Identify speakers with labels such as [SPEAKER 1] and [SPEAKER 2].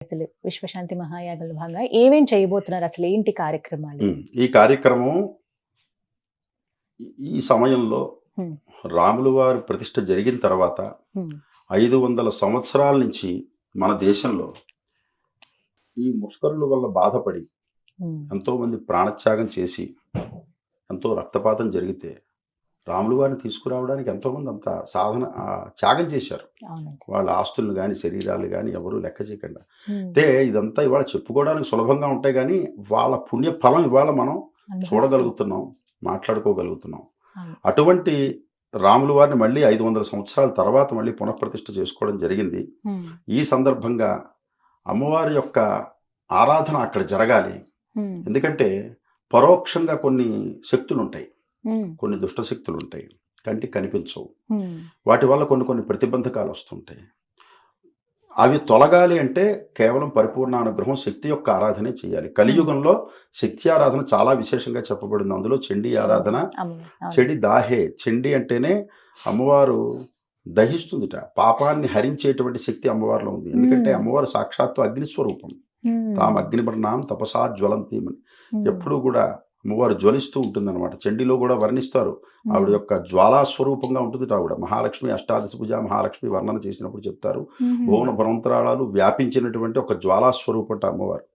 [SPEAKER 1] అసలు విశ్వశాంతి మహాయాగంలో భాగంగా ఏమేం చేయబోతున్నారు? అసలు ఏంటి కార్యక్రమాలు?
[SPEAKER 2] ఈ కార్యక్రమం ఈ సమయంలో
[SPEAKER 1] హ్మ్.
[SPEAKER 2] రాములు వారి ప్రతిష్ఠ జరిగిన తర్వాత
[SPEAKER 1] హ్మ్.
[SPEAKER 2] 500 సంవత్సరాల నుంచి మన దేశంలో ఈ ముష్కరుల వల్ల బాధపడి
[SPEAKER 1] హ్మ్.
[SPEAKER 2] ఎంతోమంది ప్రాణత్యాగం చేసి ఎంతో రక్తపాతం జరిగితే రాములు వారిని తీసుకురావడానికి ఎంతోమంది అంత సాధన త్యాగం చేశారు.
[SPEAKER 1] అవునండి.
[SPEAKER 2] వాళ్ళ ఆస్తులను కానీ శరీరాలు కానీ ఎవరూ లెక్క చేయకుండా.
[SPEAKER 1] హ్మ్.
[SPEAKER 2] అయితే ఇదంతా ఇవాళ చెప్పుకోవడానికి సులభంగా ఉంటాయి కానీ వాళ్ళ పుణ్య ఫలం ఇవాళ మనం
[SPEAKER 1] అనుభవిస్తున్నాం.
[SPEAKER 2] చూడగలుగుతున్నాం, మాట్లాడుకోగలుగుతున్నాం.
[SPEAKER 1] అవును.
[SPEAKER 2] అటువంటి రాములు వారిని మళ్ళీ 500 సంవత్సరాల తర్వాత మళ్ళీ పునఃప్రతిష్ఠ చేసుకోవడం జరిగింది.
[SPEAKER 1] హ్మ్.
[SPEAKER 2] ఈ సందర్భంగా అమ్మవారి యొక్క ఆరాధన అక్కడ జరగాలి.
[SPEAKER 1] హ్మ్.
[SPEAKER 2] ఎందుకంటే పరోక్షంగా కొన్ని శక్తులు ఉంటాయి,
[SPEAKER 1] హ్మ్.
[SPEAKER 2] కొన్ని దుష్ట శక్తులు ఉంటాయి, కంటికి కనిపించవు.
[SPEAKER 1] హ్మ్.
[SPEAKER 2] వాటి వల్ల కొన్ని కొన్ని ప్రతిబంధకాలు వస్తుంటాయి. అవి తొలగాలి అంటే కేవలం పరిపూర్ణ అనుగ్రహం, శక్తి యొక్క ఆరాధనే చేయాలి. కలియుగంలో శక్తి ఆరాధన చాలా విశేషంగా చెప్పబడింది. అందులో చండీ ఆరాధన,
[SPEAKER 1] అవును.
[SPEAKER 2] చెడి దాహే. చండి అంటేనే అమ్మవారు దహిస్తుందిట. పాపాన్ని హరించేటువంటి శక్తి అమ్మవారిలో ఉంది. ఎందుకంటే అమ్మవారు సాక్షాత్తు అగ్నిస్వరూపం.
[SPEAKER 1] హ్మ్.
[SPEAKER 2] తాము అగ్నివర్ణాం తపసా జ్వలంతీమని.
[SPEAKER 1] హ్మ్.
[SPEAKER 2] ఎప్పుడూ కూడా అమ్మవారు జ్వలిస్తూ ఉంటుందన్నమాట. చండీలో కూడా వర్ణిస్తారు. ఆవిడ యొక్క జ్వాలా స్వరూపంగా ఉంటుంది ఆవిడ. మహాలక్ష్మి అష్టాదశ భుజ మహాలక్ష్మి వర్ణన చేసినప్పుడు చెప్తారు.
[SPEAKER 1] హుహు.
[SPEAKER 2] భువన భవంతరాళాలు వ్యాపించినటువంటి ఒక జ్వాలా స్వరూపంట అమ్మవారు.